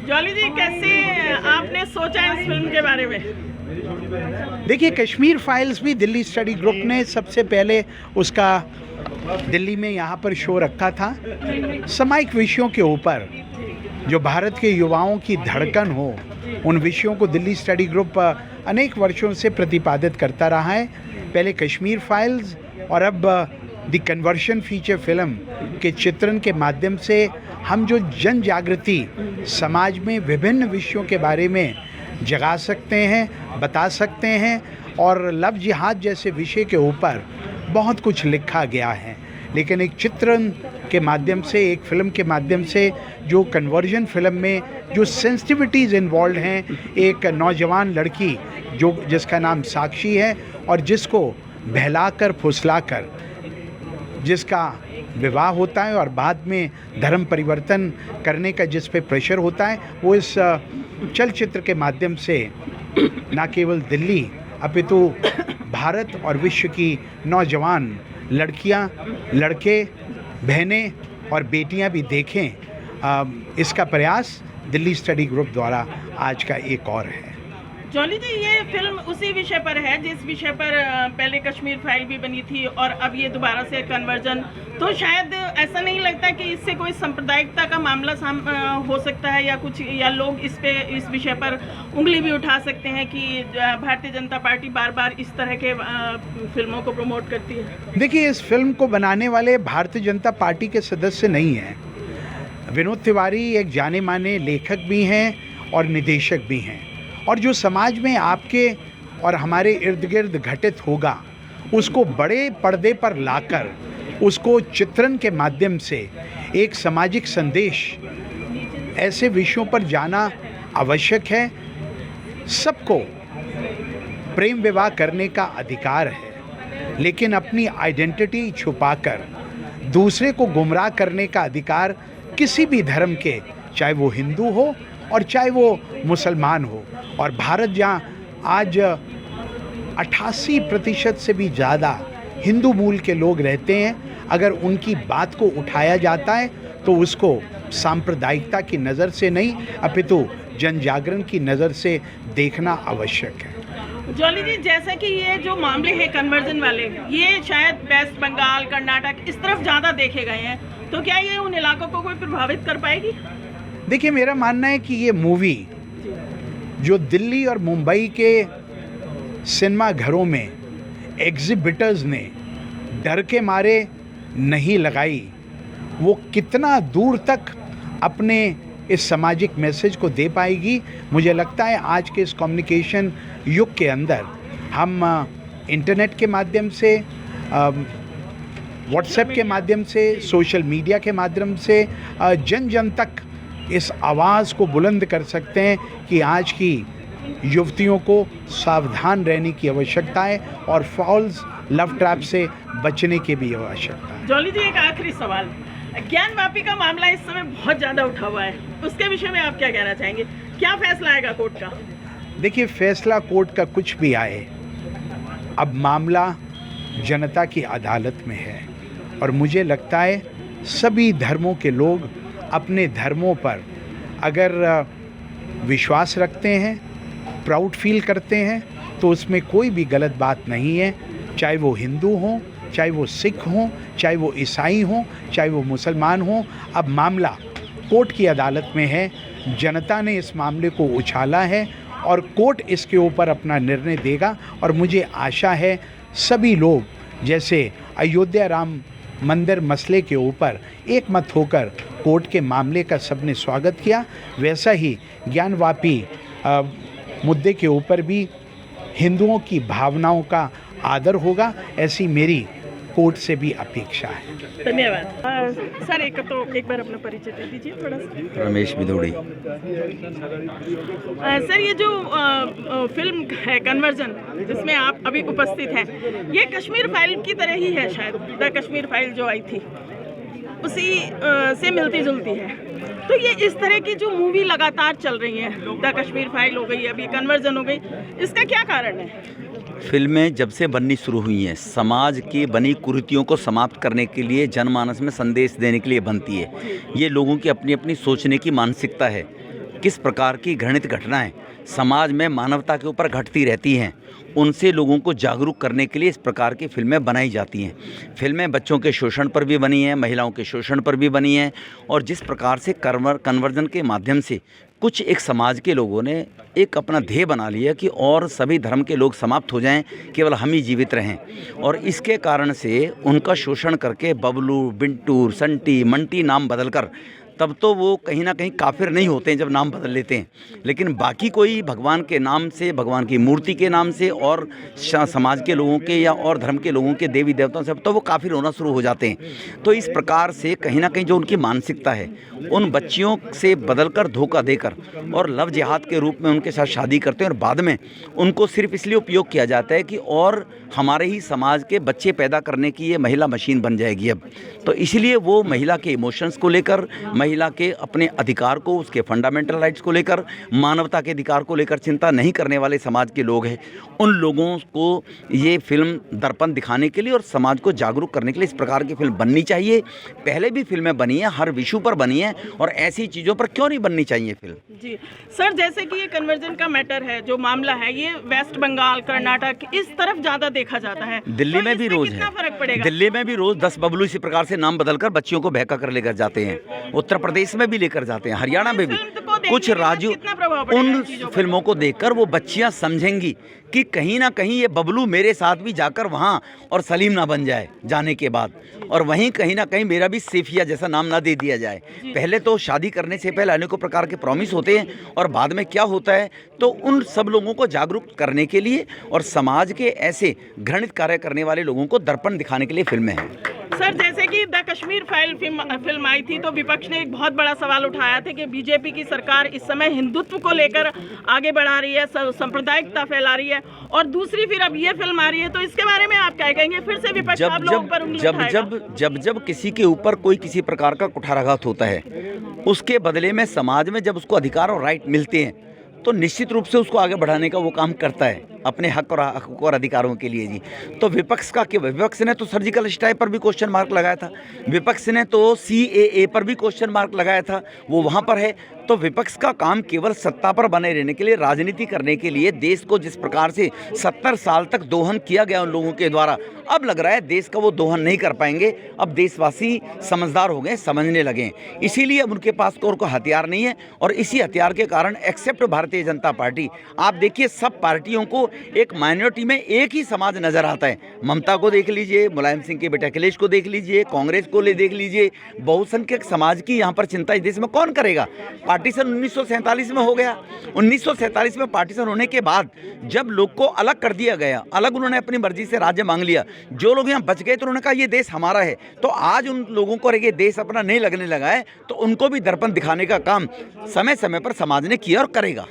Jolly जी, कैसे आपने सोचा इस फिल्म के बारे में? देखिए, कश्मीर फाइल्स भी दिल्ली स्टडी ग्रुप ने सबसे पहले उसका दिल्ली में यहाँ पर शो रखा था। सामायिक विषयों के ऊपर जो भारत के युवाओं की धड़कन हो, उन विषयों को दिल्ली स्टडी ग्रुप अनेक वर्षों से प्रतिपादित करता रहा है। पहले कश्मीर फाइल्स और अब द कन्वर्शन फीचर फिल्म के चित्रण के माध्यम से हम जो जन जागृति समाज में विभिन्न विषयों के बारे में जगा सकते हैं, बता सकते हैं। और लव जिहाद जैसे विषय के ऊपर बहुत कुछ लिखा गया है, लेकिन एक चित्रण के माध्यम से, एक फिल्म के माध्यम से जो कन्वर्जन फिल्म में जो सेंसिटिविटीज़ इन्वॉल्व हैं, एक नौजवान लड़की जिसका नाम साक्षी है और जिसको बहलाकर फुसलाकर जिसका विवाह होता है और बाद में धर्म परिवर्तन करने का जिस पे प्रेशर होता है, वो इस चलचित्र के माध्यम से न केवल दिल्ली अपितु भारत और विश्व की नौजवान लड़कियां, लड़के, बहनें और बेटियां भी देखें, इसका प्रयास दिल्ली स्टडी ग्रुप द्वारा आज का एक और है। जॉली जी, ये फिल्म उसी विषय पर है जिस विषय पर पहले कश्मीर फाइल भी बनी थी और अब ये दोबारा से कन्वर्जन, तो शायद ऐसा नहीं लगता कि इससे कोई सांप्रदायिकता का मामला हो सकता है या कुछ, या लोग इस विषय पर उंगली भी उठा सकते हैं कि भारतीय जनता पार्टी बार बार इस तरह के फिल्मों को प्रमोट करती है? देखिए, इस फिल्म को बनाने वाले भारतीय जनता पार्टी के सदस्य नहीं हैं। विनोद तिवारी एक जाने माने लेखक भी हैं और निदेशक भी हैं, और जो समाज में आपके और हमारे इर्द गिर्द घटित होगा उसको बड़े पर्दे पर लाकर उसको चित्रण के माध्यम से एक सामाजिक संदेश, ऐसे विषयों पर जाना आवश्यक है। सबको प्रेम विवाह करने का अधिकार है, लेकिन अपनी आइडेंटिटी छुपाकर दूसरे को गुमराह करने का अधिकार किसी भी धर्म के, चाहे वो हिंदू हो और चाहे वो मुसलमान हो। और भारत जहाँ आज 88% से भी ज़्यादा हिंदू मूल के लोग रहते हैं, अगर उनकी बात को उठाया जाता है तो उसको सांप्रदायिकता की नज़र से नहीं अपितु जन जागरण की नज़र से देखना आवश्यक है। जॉली जी, जैसे कि ये जो मामले हैं कन्वर्जन वाले, ये शायद वेस्ट बंगाल, कर्नाटक इस तरफ ज़्यादा देखे गए हैं, तो क्या ये उन इलाकों को कोई प्रभावित कर पाएगी? देखिए, मेरा मानना है कि ये मूवी जो दिल्ली और मुंबई के सिनेमा घरों में एग्जिबिटर्स ने डर के मारे नहीं लगाई, वो कितना दूर तक अपने इस सामाजिक मैसेज को दे पाएगी। मुझे लगता है आज के इस कम्युनिकेशन युग के अंदर हम इंटरनेट के माध्यम से, व्हाट्सएप के माध्यम से, सोशल मीडिया के माध्यम से जन जन तक इस आवाज़ को बुलंद कर सकते हैं कि आज की युवतियों को सावधान रहने की आवश्यकता है और फॉल्स लव ट्रैप से बचने की भी आवश्यकता है। जॉली जी, एक आखिरी सवाल, ज्ञानवापी का मामला इस समय बहुत ज़्यादा उठा हुआ है, उसके विषय में आप क्या कहना चाहेंगे? क्या फैसला आएगा कोर्ट का? देखिए, फैसला कोर्ट का कुछ भी आए, अब मामला जनता की अदालत में है और मुझे लगता है सभी धर्मों के लोग अपने धर्मों पर अगर विश्वास रखते हैं, प्राउड फील करते हैं, तो उसमें कोई भी गलत बात नहीं है। चाहे वो हिंदू हों, चाहे वो सिख हों, चाहे वो ईसाई हों, चाहे वो मुसलमान हों, अब मामला कोर्ट की अदालत में है। जनता ने इस मामले को उछाला है और कोर्ट इसके ऊपर अपना निर्णय देगा। और मुझे आशा है सभी लोग, जैसे अयोध्या राम मंदिर मसले के ऊपर एक मत होकर कोर्ट के मामले का सबने स्वागत किया, वैसा ही ज्ञानवापी मुद्दे के ऊपर भी हिंदुओं की भावनाओं का आदर होगा, ऐसी मेरी कोर्ट से भी अपेक्षा है। धन्यवाद। सर, एक बार अपना परिचय दे दीजिए थोड़ा सा। रमेश बिदोड़ी। सर, ये जो फिल्म है कन्वर्जन जिसमें आप अभी उपस्थित हैं, ये कश्मीर फाइल की तरह ही है शायद, द कश्मीर फाइल जो आई थी उसी से मिलती जुलती है। तो ये इस तरह की जो मूवी लगातार चल रही है, द कश्मीर फाइल हो गई, अभी कन्वर्जन हो गई, इसका क्या कारण है? फिल्में जब से बननी शुरू हुई हैं, समाज की बनी कुरीतियों को समाप्त करने के लिए, जनमानस में संदेश देने के लिए बनती है। ये लोगों की अपनी अपनी सोचने की मानसिकता है। किस प्रकार की घृणित घटनाएं समाज में मानवता के ऊपर घटती रहती हैं, उनसे लोगों को जागरूक करने के लिए इस प्रकार की फिल्में बनाई जाती हैं। फिल्में बच्चों के शोषण पर भी बनी हैं, महिलाओं के शोषण पर भी बनी हैं, और जिस प्रकार से कन्वर्जन के माध्यम से कुछ एक समाज के लोगों ने एक अपना ध्येय बना लिया कि और सभी धर्म के लोग समाप्त हो जाएं, केवल हम ही जीवित रहें, और इसके कारण से उनका शोषण करके बबलू, बिंटू, संटी, मंटी नाम बदलकर, तब तो वो कहीं ना कहीं काफिर नहीं होते हैं जब नाम बदल लेते हैं, लेकिन बाकी कोई भगवान के नाम से, भगवान की मूर्ति के नाम से और समाज के लोगों के या और धर्म के लोगों के देवी देवताओं से, तो वो काफिर होना शुरू हो जाते हैं। तो इस प्रकार से कहीं ना कहीं जो उनकी मानसिकता है, उन बच्चियों से बदलकर, धोखा देकर और लव जिहाद के रूप में उनके साथ शादी करते हैं, और बाद में उनको सिर्फ इसलिए उपयोग किया जाता है कि और हमारे ही समाज के बच्चे पैदा करने की ये महिला मशीन बन जाएगी अब। तो इसलिए वो महिला के इमोशंस को लेकर, महिला के अपने अधिकार को, उसके फंडामेंटल राइट्स को लेकर, मानवता के अधिकार को लेकर चिंता नहीं करने वाले समाज के लोग हैं, उन लोगों को ये फिल्म दर्पण दिखाने के लिए और समाज को जागरूक करने के लिए इस प्रकार की फिल्म बननी चाहिए। पहले भी फिल्में बनी हैं, हर विषय पर बनी हैं, और ऐसी चीज़ों पर क्यों नहीं बननी चाहिए फिल्म। जी सर, जैसे कि ये कन्वर्जन का मैटर है, जो मामला है, ये वेस्ट बंगाल, कर्नाटक, इस तरफ ज़्यादा देखा जाता है। दिल्ली में भी रोज कितना फर्क पड़ेगा? दिल्ली में भी रोज 10 बबलू इसी प्रकार से नाम बदलकर बच्चियों को बहका कर लेकर जाते हैं। उत्तर प्रदेश में भी लेकर जाते हैं, हरियाणा में भी। कुछ राज्यों, उन फिल्मों को देखकर वो बच्चियां समझेंगी कि कहीं ना कहीं ये बबलू मेरे साथ भी जाकर वहाँ और सलीम ना बन जाए जाने के बाद, और वहीं कहीं ना कहीं मेरा भी सेफिया जैसा नाम ना दे दिया जाए। पहले तो शादी करने से पहले अनेकों प्रकार के प्रॉमिस होते हैं, और बाद में क्या होता है, तो उन सब लोगों को जागरूक करने के लिए और समाज के ऐसे घृणित कार्य करने वाले लोगों को दर्पण दिखाने के लिए फिल्में हैं। सर, जैसे कि द कश्मीर फाइल फिल्म आई थी, तो विपक्ष ने एक बहुत बड़ा सवाल उठाया था कि बीजेपी की सरकार इस समय हिंदुत्व को लेकर आगे बढ़ा रही है, सांप्रदायिकता फैला रही है, और दूसरी फिर अब ये फिल्म आ रही है, तो इसके बारे में आप क्या कहेंगे? फिर से विपक्ष आप लोगों पर उंगली उठाएगा? जब किसी के ऊपर कोई किसी प्रकार का कुठाराघात होता है, उसके बदले में समाज में जब उसको अधिकार और राइट मिलते हैं, तो निश्चित रूप से उसको आगे बढ़ाने का वो काम करता है, अपने हक और अधिकारों के लिए जी। तो विपक्ष ने तो सर्जिकल स्ट्राइक पर भी क्वेश्चन मार्क लगाया था, विपक्ष ने तो CAA पर भी क्वेश्चन मार्क लगाया था, वो वहाँ पर है। तो विपक्ष का काम केवल सत्ता पर बने रहने के लिए, राजनीति करने के लिए, देश को जिस प्रकार से 70 साल तक दोहन किया गया उन लोगों के द्वारा, अब लग रहा है देश का वो दोहन नहीं कर पाएंगे। अब देशवासी समझदार हो गए, समझने लगे, इसीलिए अब उनके पास कोई हथियार नहीं है, और इसी हथियार के कारण एक्सेप्ट भारतीय जनता पार्टी, आप देखिए सब पार्टियों को एक माइनॉरिटी में एक ही समाज नजर आता है। ममता को देख लीजिए, मुलायम सिंह के बेटा अखिलेश को देख लीजिए, कांग्रेस को देख लीजिए, बहुसंख्यक समाज की यहाँ पर चिंता इस देश में कौन करेगा? पार्टीशन 1947 में हो गया। 1947 में पार्टीशन होने के बाद जब लोग को अलग कर दिया गया, अलग उन्होंने अपनी मर्जी से राज्य मांग लिया, जो लोग यहाँ बच गए तो उन्होंने कहा ये देश हमारा है। तो आज उन लोगों को ये देश अपना नहीं लगने लगा है, तो उनको भी दर्पण दिखाने का काम समय समय पर समाज ने किया और करेगा।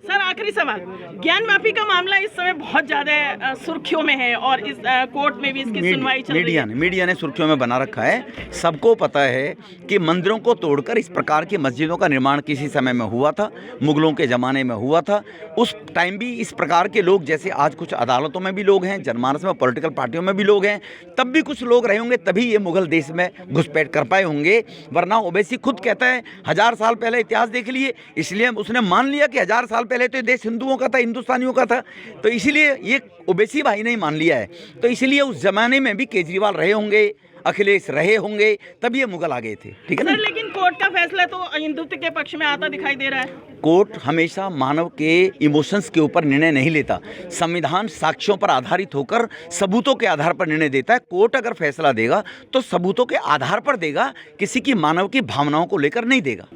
सर, आखिरी सवाल, ज्ञान माफी का मामला इस समय बहुत ज्यादा सुर्खियों में है, और इस कोर्ट में भी इसकी सुनवाई चल रही है। मीडिया ने सुर्खियों में बना रखा है। सबको पता है कि मंदिरों को तोड़कर इस प्रकार की मस्जिदों का निर्माण किसी समय में हुआ था, मुगलों के ज़माने में हुआ था। उस टाइम भी इस प्रकार के लोग, जैसे आज कुछ अदालतों में भी लोग हैं, जनमानस में, पॉलिटिकल पार्टियों में भी लोग हैं, तब भी कुछ लोग रहे होंगे, तभी ये मुगल देश में घुसपैठ कर पाए होंगे। वरना ओवैसी खुद कहता है 1000 साल पहले इतिहास देख लिए, इसलिए उसने मान लिया कि 1000 साल पहले तो देश हिंदुओं का था, हिंदुस्तानियों का था। तो इसीलिए ये ओवैसी भाई ने मान लिया है। तो इसलिए उस जमाने में भी केजरीवाल रहे होंगे, अखिलेश रहे होंगे, तब ये मुगल आ गए थे। ठीक है ना? लेकिन कोर्ट का फैसला तो हिंदुत्व के पक्ष में आता दिखाई दे रहा है। कोर्ट हमेशा मानव के इमोशंस के ऊपर निर्णय नहीं लेता। संविधान साक्ष्यों पर आधारित होकर सबूतों के आधार पर निर्णय देता है। कोर्ट अगर फैसला देगा तो सबूतों के आधार पर देगा, किसी की मानव की भावनाओं को लेकर नहीं देगा।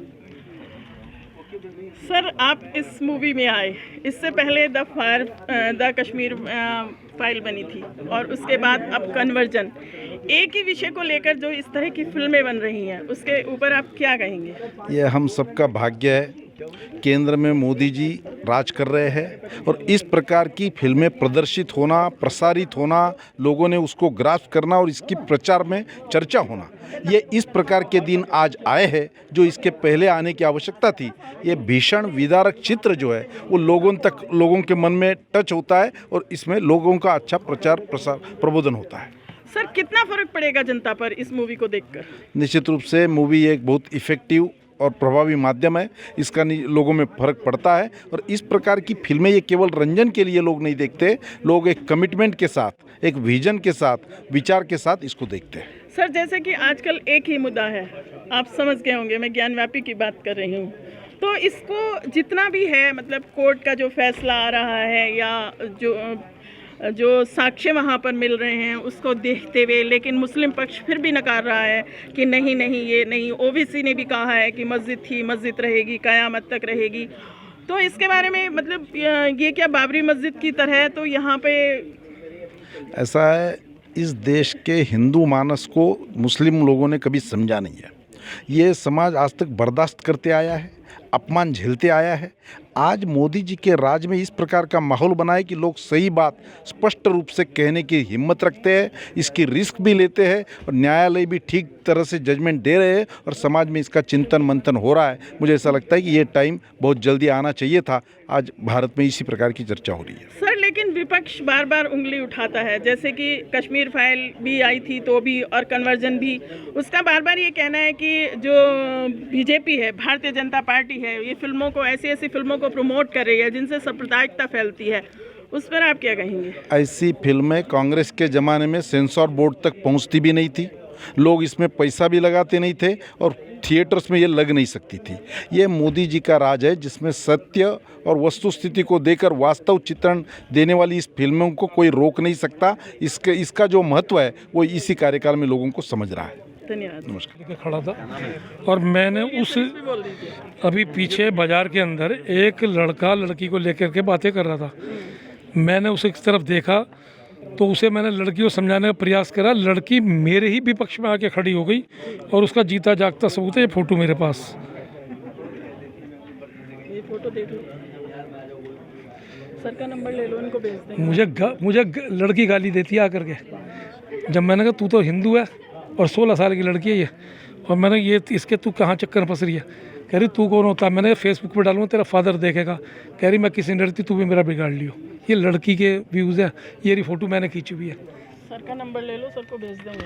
सर, आप इस मूवी में आए, इससे पहले द कश्मीर फाइल बनी थी, और उसके बाद अब कन्वर्जन, एक ही विषय को लेकर जो इस तरह की फिल्में बन रही हैं, उसके ऊपर आप क्या कहेंगे? यह हम सबका भाग्य है केंद्र में मोदी जी राज कर रहे हैं और इस प्रकार की फिल्में प्रदर्शित होना, प्रसारित होना, लोगों ने उसको ग्रास्प करना और इसकी प्रचार में चर्चा होना, ये इस प्रकार के दिन आज आए हैं जो इसके पहले आने की आवश्यकता थी। ये भीषण विदारक चित्र जो है वो लोगों के मन में टच होता है और इसमें लोगों का अच्छा प्रचार प्रसार प्रबोधन होता है। सर कितना फर्क पड़ेगा जनता पर इस मूवी को देखकर? निश्चित रूप से मूवी एक बहुत इफ़ेक्टिव और प्रभावी माध्यम है, इसका लोगों में फर्क पड़ता है और इस प्रकार की फिल्में ये केवल रंजन के लिए लोग नहीं देखते, लोग एक कमिटमेंट के साथ, एक विजन के साथ, विचार के साथ इसको देखते हैं। सर जैसे कि आजकल एक ही मुद्दा है, आप समझ गए होंगे मैं ज्ञानव्यापी की बात कर रही हूँ, तो इसको जितना भी है मतलब कोर्ट का जो फैसला आ रहा है या जो साक्ष्य वहाँ पर मिल रहे हैं उसको देखते हुए, लेकिन मुस्लिम पक्ष फिर भी नकार रहा है कि नहीं ये नहीं, ओवीसी ने भी कहा है कि मस्जिद थी, मस्जिद रहेगी, क़यामत तक रहेगी। तो इसके बारे में मतलब ये क्या बाबरी मस्जिद की तरह है? तो यहाँ पे ऐसा है, इस देश के हिंदू मानस को मुस्लिम लोगों ने कभी समझा नहीं है। ये समाज आज तक बर्दाश्त करते आया है, अपमान झेलते आया है। आज मोदी जी के राज में इस प्रकार का माहौल बना है कि लोग सही बात स्पष्ट रूप से कहने की हिम्मत रखते हैं, इसकी रिस्क भी लेते हैं और न्यायालय भी ठीक तरह से जजमेंट दे रहे हैं और समाज में इसका चिंतन मंथन हो रहा है। मुझे ऐसा लगता है कि ये टाइम बहुत जल्दी आना चाहिए था। आज भारत में इसी प्रकार की चर्चा हो रही है। सर लेकिन विपक्ष बार बार उंगली उठाता है, जैसे कि कश्मीर फाइल भी आई थी तो भी, और कन्वर्जन भी, उसका बार बार ये कहना है कि जो बीजेपी है, भारतीय जनता पार्टी है, ये फिल्मों को ऐसी फिल्मों को प्रमोट कर रही है जिनसे सांप्रदायिकता फैलती है। उस पर आप क्या कहेंगे? ऐसी फिल्में कांग्रेस के ज़माने में सेंसर बोर्ड तक पहुंचती भी नहीं थी, लोग इसमें पैसा भी लगाते नहीं थे और थिएटर्स में ये लग नहीं सकती थी। ये मोदी जी का राज है जिसमें सत्य और वस्तुस्थिति को देकर वास्तव चित्रण देने वाली इस फिल्मों को कोई रोक नहीं सकता। इसका जो महत्व है वो इसी कार्यकाल में लोगों को समझ रहा है। धन्यवाद। नमस्कार। खड़ा था और मैंने उस अभी पीछे बाजार के अंदर एक लड़का लड़की को लेकर के बातें कर रहा था, मैंने उसे इस तरफ देखा तो उसे मैंने लड़की को समझाने का प्रयास करा, लड़की मेरे ही विपक्ष में आके खड़ी हो गई और उसका जीता जागता सबूत है, ये फोटो मेरे पास। ये फोटो देख लो, सर का नंबर ले लो, इनको भेज दें। मुझे लड़की गाली देती है आकर के, जब मैंने कहा तू तो हिंदू है और 16 साल की लड़की है ये, और मैंने ये इसके तू कहाँ चक्कर फंस रही है? कह रही तू कौन होता है? मैंने फेसबुक पे डालूंगा, तेरा फादर देखेगा। कह रही मैं किसी ने डरती, तू भी मेरा बिगाड़ लियो। ये लड़की के व्यूज़ है, ये रही फोटो मैंने खींची हुई है। सर का नंबर ले लो, सर को भेज देंगे।